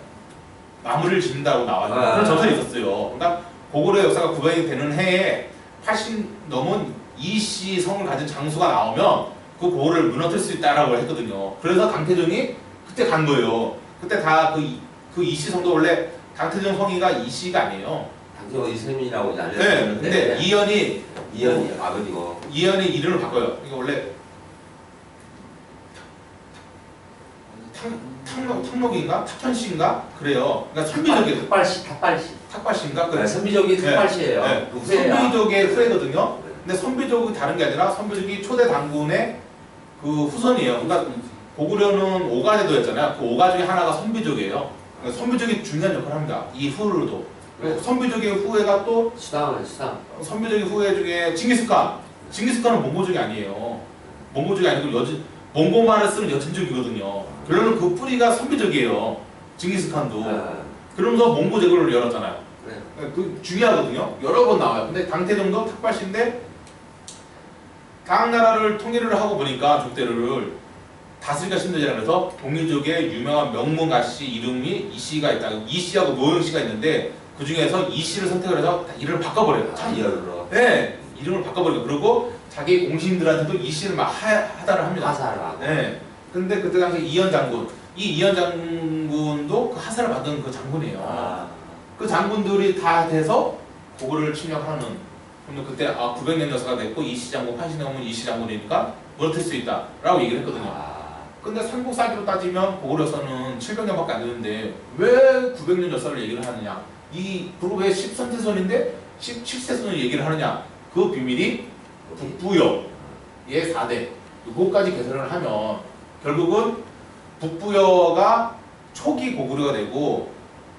마무리를 짓는다고 나와요. 그런 전설이 있었어요. 그러니까 고구려 역사가 900이 되는 해에 80 넘은 이씨 성을 가진 장수가 나오면 그 고구려를 무너뜨릴 수 있다라고 했거든요. 그래서 강태종이 그때 간 거예요. 그때 다 그 이씨 성도 원래 강태종 성이가 이씨가 아니에요. 강태종 이세민이라고 이제 네, 근데 이연이 아버지고. 이연이 이름을 바꿔요. 이게 원래 탕록인가? 탁현씨인가? 그래요. 그러니까 선비족이 탁발씨인가? 네, 선비족이 탁발씨예요. 네. 선비족의 후예거든요. 근데 선비족이 다른 게 아니라 선비족이 초대 당군의 그 후손이에요. 그러니까 고구려는 5가제도였잖아요. 그 5가 중에 하나가 선비족이에요. 그러니까 선비족이 중요한 역할을 합니다. 이후로도. 선비족의 후예가 또 수당. 선비족의 후예 중에 징기스칸은 몽고족이 아니에요. 몽고족이 아니고 몽고말을 쓰는 여친족이거든요. 결론은 그 뿌리가 선비족이에요. 징기스칸도. 그러면서 몽고 제국을 열었잖아요. 그 중요하거든요. 여러 번 나와요. 근데 강태종도 탁발씨인데 당나라를 통일을 하고 보니까 족대를 다스리가 신도제라 그래서 동이족의 유명한 명문가씨 이름이 이씨가 있다. 이씨하고 노영씨가 있는데 그 중에서 이씨를 선택을 해서 이름을 바꿔버려요. 참 이열로 네, 이름을 바꿔버리고 그리고 자기 공신들한테도 이씨를 막 하다를 합니다. 하사를 하고. 네. 근데 그때 당시 이현 장군, 이 이현 장군도 그 하사를 받은 그 장군이에요. 아, 그 장군들이 다 돼서 고구려를 침략하는. 그러면 그때 900년 여사가 됐고 이씨 장군, 판시 넘은 이씨 장군이니까 물어뜯을 수 있다라고 얘기를 했거든요. 아, 근데 삼국사기로 따지면 고구려서는 700년밖에 안 되는데 왜 900년 여사를 얘기를 하느냐? 그리고 왜 13세손인데 17세손을 얘기를 하느냐? 그 비밀이 북부여의 4대 요거까지 개선을 하면 결국은 북부여가 초기 고구려가 되고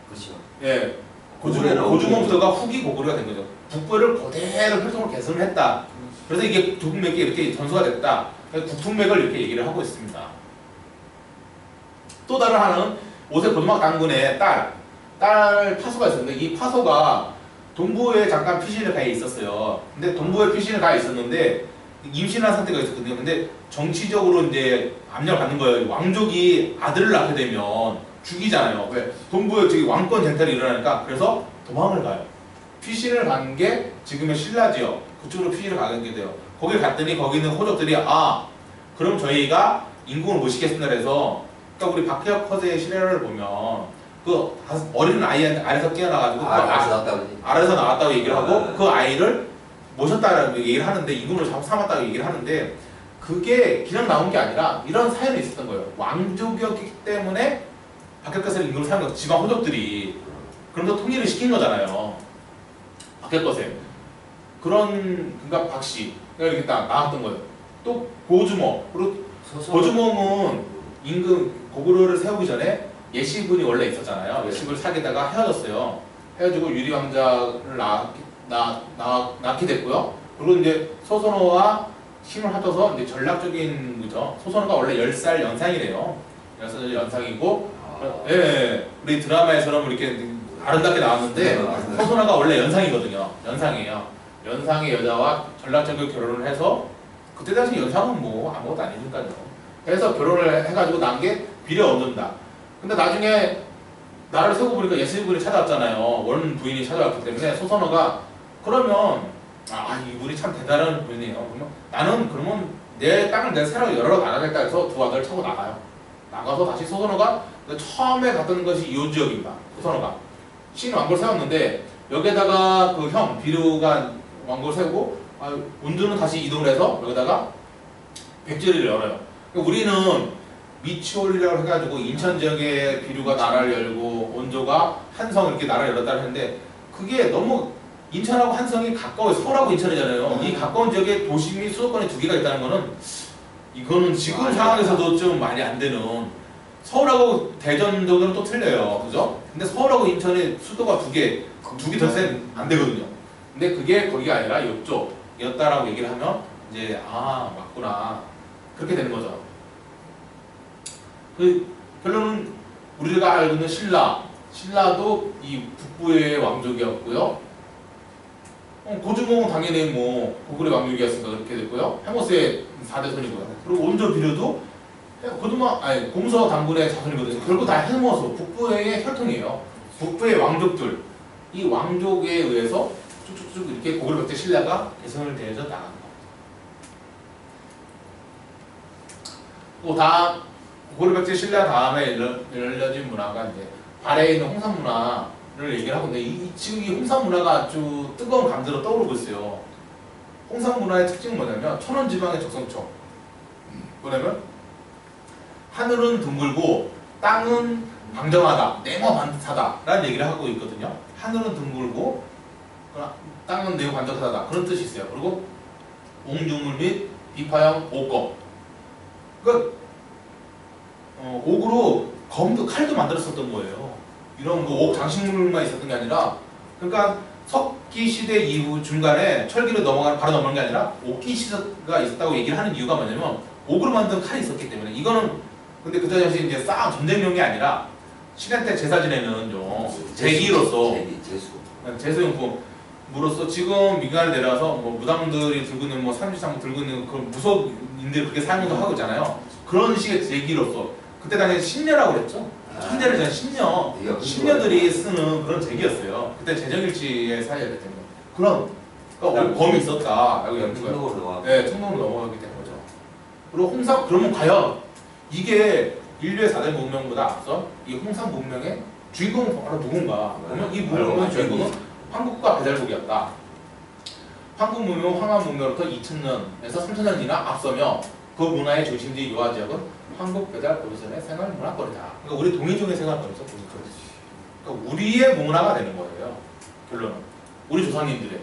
그렇죠. 예, 고구려는 고주몽부터가 후기 고구려가 된 거죠. 북부여를 그대로 혈통을 개선을 했다. 그래서 이게 두국맥이 이렇게 전수가 됐다. 국통맥을 이렇게 얘기를 하고 있습니다. 또 다른 하나는 오세 고두막 장군의 딸 파소가 있었는데 이 파소가 동부에 잠깐 피신을 가 있었어요. 근데 동부에 피신을 가 있었는데 임신한 상태가 있었거든요. 근데 정치적으로 이제 압력을 받는 거예요. 왕족이 아들을 낳게 되면 죽이잖아요. 왜? 동부에 저기 왕권 쟁탈이 일어나니까 그래서 도망을 가요. 피신을 간 게 지금의 신라 지역 그쪽으로 피신을 가게 돼요. 거기 갔더니 거기 있는 호족들이 그럼 저희가 임금을 모시겠습니다 해서 그러니까 우리 박해혁 허세의 실화를 보면 그 어린 아이한테 알에서 깨어나가지고 알에서 나왔다고 얘기를 하고 그 아이를 모셨다라고 얘기를 하는데 임금으로 삼았다고 얘기를 하는데 그게 그냥 나온 게 아니라 이런 사연이 있었던 거예요. 왕족이었기 때문에 박해것을 임금으로 삼은 거 지방 호족들이 그러면서 통일을 시킨 거잖아요. 박해것에 그러니까 박씨 이렇게 딱 나왔던 거예요. 또 고주몽 그리고 고주몽은 임금 고구려를 세우기 전에 예시분이 원래 있었잖아요. 예시분을 사귀다가 헤어졌어요. 헤어지고 유리왕자를 낳게 됐고요. 그리고 이제 소선호와 힘을 합쳐서 이제 전략적인 거죠. 소선호가 원래 10살 연상이래요. 10살 연상이고, 예, 우리 드라마에서는 이렇게 아름답게 나왔는데 소선호가 원래 연상이거든요. 연상이에요. 연상의 여자와 전략적인 결혼을 해서 그때 당시 연상은 뭐 아무것도 아니니까요. 그래서 결혼을 해가지고 난 게 비례 얻는다. 근데 나중에 나를 세우고 보니까 예수분이 찾아왔잖아요. 원 부인이 찾아왔기 때문에 소선호가 그러면 이분이 참 대단한 분이에요. 그러면 나는 그러면 내 땅을 내 새로 여러 나가겠다 해서 두 아들을 차고 나가요. 나가서 다시 소선호가 처음에 갔던 것이 이 지역입니다. 소선호가 신왕골 세웠는데 여기에다가 그 형 비류가 왕골 세우고 온조는 다시 이동을 해서 여기다가 백제리를 열어요. 우리는 미추홀이라고 해가지고 인천 지역에 비류가 나라를 열고 온조가 한성 이렇게 나라를 열었다고 했는데 그게 너무 인천하고 한성이 가까워요. 서울하고 인천이잖아요. 이 가까운 지역에 도심이 수도권에 두 개가 있다는 거는 이거는 지금 상황에서도 좀 말이 안 되는 서울하고 대전 정도는 또 틀려요. 그죠? 근데 서울하고 인천에 수도가 두 개 더 세면 안 되거든요. 근데 그게 거기가 아니라 이쪽이었다라고 얘기를 하면 이제 맞구나. 그렇게 되는 거죠. 결론은 우리가 알고 있는 신라도 이 북부의 왕족이었고요. 고주몽은 당연히 뭐 고구려 왕족이었으니까 그렇게 됐고요. 해모스의 4대손이고요. 그리고 온조 비류도 공서 당군의 자손이거든요. 결국 다 해모스 북부의 혈통이에요. 북부의 왕족들 이 왕족에 의해서 쭉쭉쭉 이렇게 고구려 백제 신라가 개선을 되어져 나간 겁니다. 또 다음 고구려 백제 신라 다음에 열려진 문화가 이제 발해에 있는 홍산 문화를 얘기를 하고 있는데 지금 이 홍산 문화가 아주 뜨거운 감자로 떠오르고 있어요. 홍산 문화의 특징은 뭐냐면 천원 지방의 적성청. 뭐냐면 하늘은 둥글고 땅은 방정하다, 네모 반듯하다 라는 얘기를 하고 있거든요. 하늘은 둥글고 땅은 네모 반듯하다 그런 뜻이 있어요. 그리고 옥유물 및 비파형 옥검. 그러니까 옥으로 검도 칼도 만들었었던 거예요. 이런 옥 장식물만 있었던 게 아니라 그러니까 석기 시대 이후 중간에 철기로 바로 넘어가는 게 아니라 옥기 시대가 있었다고 얘기를 하는 이유가 뭐냐면 옥으로 만든 칼이 있었기 때문에 이거는 근데 그때 당시 이제 전쟁용이 아니라 시간 때 제사 지내는 좀 제기로서 제수용품 물로써 지금 민간에 내려와서 뭐 무당들이 들고 있는 뭐 삼지창 들고 있는 그런 무속인들이 그렇게 사용도 하고 있잖아요. 그런 식의 제기로서 그때 당시에 신녀라고 그랬죠. 천재를 제가 신녀들이 쓰는 그런 제기였어요. 그때 재정일치의 사이였기 때문에 그런 그러니까 범이 있었다. 여기 연구가. 네, 청동으로 넘어가기 때문에 거죠. 그리고 홍삼 그러면 과연 이게 인류의 4대 문명보다 앞서 이 홍삼 문명의 주인공은 바로 누군가? 그러면 이 문명의 주인공은 황국과 배달국이었다. 황국 문명, 황한 문명으로부터 2000년에서 3000년 지나 앞서며 그 문화의 중심지 요하 지역은 황국 배달 고조선의 생활 문화거리다. 그러니까 우리 동이종의 생활거리죠. 그러니까 우리의 문화가 되는 거예요. 결론은 우리 조상님들의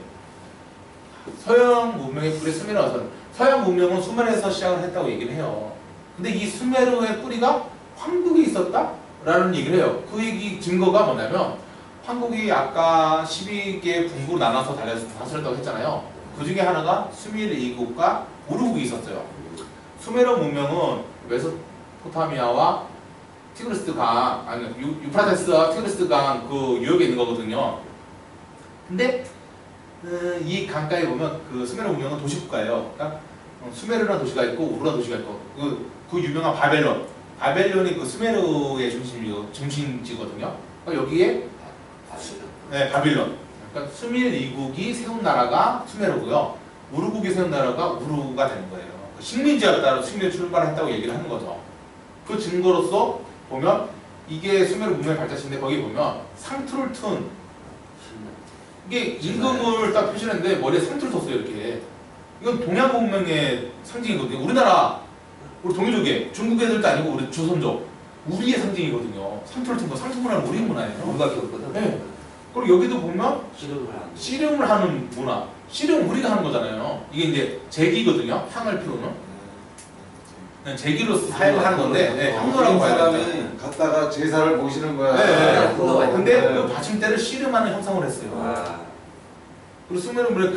서양 문명의 뿌리 수메르에서 서양 문명은 수메르에서 시작을 했다고 얘기를 해요. 근데 이 수메르의 뿌리가 황국이 있었다라는 얘기를 해요. 그 얘기 증거가 뭐냐면 황국이 아까 12개의 분부로 나눠서 다스렸다고 했잖아요. 그 중에 하나가 수메르 이국과 우르국이 있었어요. 수메르 문명은 메소포타미아와 티그리스 강, 아니 유프라테스와 티그리스 강 그 유역에 있는 거거든요. 근데 이 강가에 보면 그 수메르 문명은 도시국가예요. 그러니까 수메르라는 도시가 있고 우르라는 도시가 있고 그 유명한 바벨론이 그 수메르의 중심지거든요. 그러니까 여기에 네, 바빌론. 그러니까 수밀 이국이 세운 나라가 수메르고요. 우르국이 세운 나라가 우르가 되는 거예요. 식민지였다로 수메르 출발했다고 얘기를 하는 거죠. 그 증거로서 보면 이게 수메르 문명의 발자취인데 거기 보면 상투를 튼 이게 임금을 딱 표시했는데 머리에 상투를 텄어요. 이렇게. 이건 동양 문명의 상징이거든요. 우리 동이족의 중국 애들도 아니고 우리 조선족 우리의 상징이거든요. 상투를 튼 거, 상투 문화는 우리 문화예요. 우리밖에 없거든. 네. 그리고 여기도 보면 씨름을 하는 문화. 씨름 우리가 하는 거잖아요. 이게 이제 제기거든요. 향을 피우는. 제기로 사용하는 건데 네, 향로라고 봐야 되죠. 사람이 갔다가 제사를 모시는 거야. 네. 근데 네. 그 받침대를 씨름하는 형상을 했어요. 아, 그리고 수메르 문의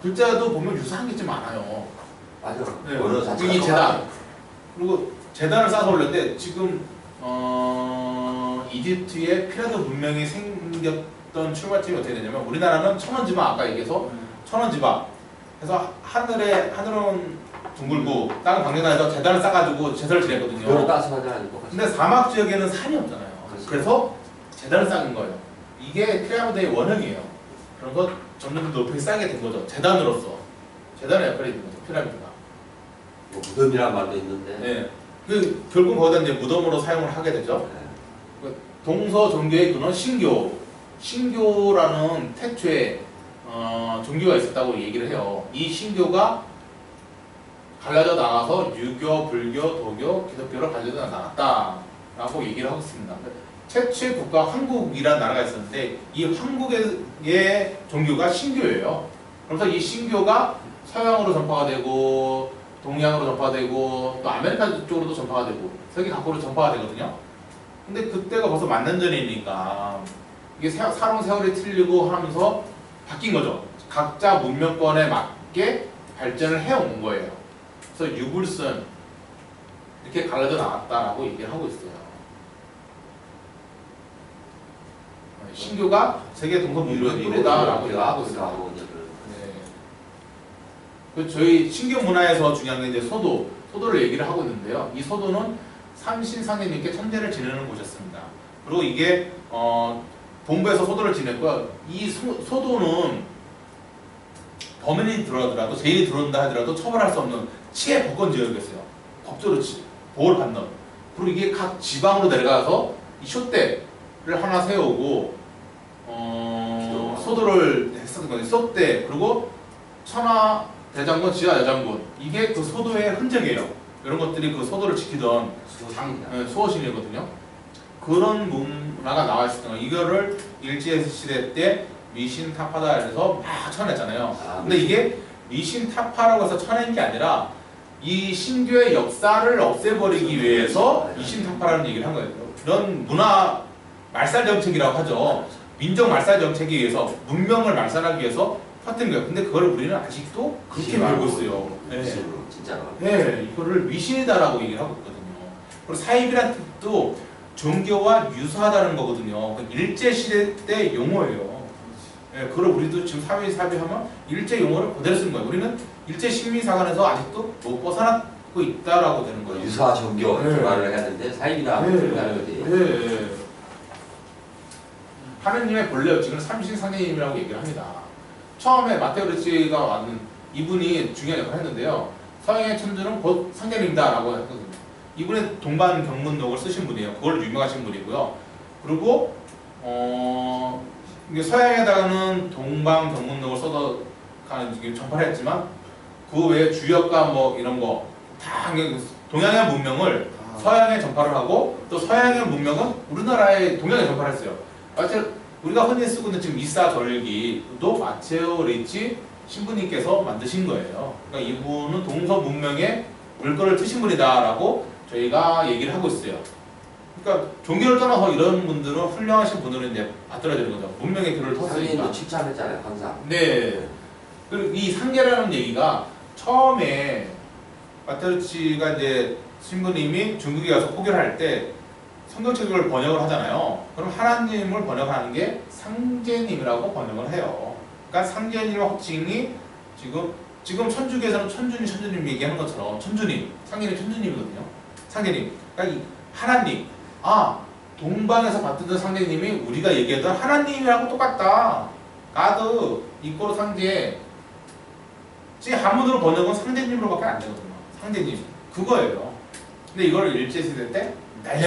글자도 보면 유사한 게 좀 많아요. 맞아. 네. 언어 자체가 이 재단. 그리고 재단을 쌓아서 올렸는데 지금 이집트의 피라드 문명이 생겼던 출발점이 어떻게 되냐면 우리나라는 천원지방 아까 얘기해서 천원지방 그래서 하늘은 둥글고 땅은 광대나라에서 재단을 쌓아가지고 제사를 지냈거든요. 따스하지 근데 사막 지역에는 산이 없잖아요. 그렇지. 그래서 재단을 쌓은 거예요. 이게 피라미드의 원형이에요. 그런 거 점점 더 높이 쌓게 된 거죠. 재단으로서. 재단의 역할이 있는 거죠. 피라미드가. 뭐 무덤이란 말도 있는데. 네. 결국 거기다 이제 무덤으로 사용을 하게 되죠. 네. 동서 종교의 근원 신교. 신교라는 태초에 종교가 있었다고 얘기를 해요. 이 신교가 갈라져 나가서 유교, 불교, 도교, 기독교로 갈라져 나갔다라고 얘기를 하고 있습니다. 최초의 국가 한국이라는 나라가 있었는데 이 한국의 종교가 신교예요. 그래서 이 신교가 서양으로 전파가 되고 동양으로 전파가 되고 또 아메리카 쪽으로도 전파가 되고 세계 각국으로 전파가 되거든요. 근데 그때가 벌써 10,000년 전이니까 이게 살아온 세월이 틀리고 하면서 바뀐 거죠. 각자 문명권에 맞게 발전을 해온 거예요. 그래서 유불선 이렇게 갈라져 나왔다라고 얘기를 하고 있어요. 신교가 세계 동서 문명의 뿌리다라고 얘기를 하고 있어요. 네. 그 저희 신교 문화에서 중요한 게 이제 소도를 얘기를 하고 있는데요. 이 소도는 삼신상님께 천재를 지내는 곳이었습니다. 그리고 이게 본부에서 소도를 지냈고요. 이 소도는 범인이 들어가더라도 죄인이 들어온다 하더라도 처벌할 수 없는 치해 복권 지역이었어요. 법조로 보호를 받는. 그리고 이게 각 지방으로 내려가서 이 쇼대를 하나 세우고 소도를 했었던 거죠. 소대 그리고 천하 대장군, 지하 여장군 이게 그 소도의 흔적이에요. 이런 것들이 그 소도를 지키던 수호신이거든요. 그런 문화가 나와 있었던 거예요. 이거를 일제시대 때 미신타파다 해서 막 쳐냈잖아요. 근데 이게 미신타파라고 해서 쳐낸 게 아니라 이 신교의 역사를 없애버리기 위해서 미신타파라는 얘기를 한 거예요. 이런 문화 말살 정책이라고 하죠. 민족 말살 정책에 의해서 문명을 말살하기 위해서 퍼뜨린 거예요. 근데 그걸 우리는 아직도 그렇게 알고 있어요. 네. 진짜로. 네, 이거를 미신이다라고 얘기를 하고 있거든요. 그리고 사입이라는 뜻도 종교와 유사하다는 거거든요. 일제 시대 때 용어예요. 예, 그걸 우리도 지금 사회사비하면 일제 용어를 그대로 쓰는 거예요. 우리는 일제 식민사관에서 아직도 못 벗어나고 있다라고 되는 거예요. 유사 정교 네. 이렇게 말을 해야 되는데 사입이라 네. 하는 거지. 네. 하느님의 본래 의식은 삼신상제님이라고 얘기를 합니다. 처음에 마테오 리치가 왔는 이분이 중요한 역할을 했는데요. 서양의 천주는 곧 상제님이다라고 했거든요. 이분은 동반 경문록을 쓰신 분이에요. 그걸로 유명하신 분이고요. 그리고 이게 서양에다가는 동방 경문록을 써서 전파를 했지만 그 외에 주역과 뭐 이런 거 다 동양의 문명을 서양에 전파를 하고 또 서양의 문명은 우리나라의 동양에 전파를 했어요. 우리가 흔히 쓰고 있는 지금 이사절기도 마테오 리치 신부님께서 만드신 거예요. 그러니까 이분은 동서 문명의 물꼬를 트신 분이다라고 저희가 얘기를 하고 있어요. 그러니까 종교를 떠나서 이런 분들은 훌륭하신 분들은 이제 맞들어야 되는 거죠. 문명의 길을 텄으니까. 상인도 칭찬했잖아요, 항상. 네. 그리고 이 상계라는 얘기가 처음에 마테오리치가 이제 신부님이 중국에 가서 포교를 할 때 성경책을 번역을 하잖아요. 그럼 하나님을 번역하는 게 상제님이라고 번역을 해요. 그러니까 상제님의 호칭이 지금 천주교에서는 천주님 얘기하는 것처럼 천주님, 상제님 천주님이거든요. 상제님. 그러니까 이 하나님. 동방에서 받던 상제님이 우리가 얘기했던 하나님이라고 똑같다. 가드 이꼬르 상제. 한문으로 번역은 상제님으로밖에 안 되거든요. 상제님. 그거예요. 근데 이걸 일제시대 때 날려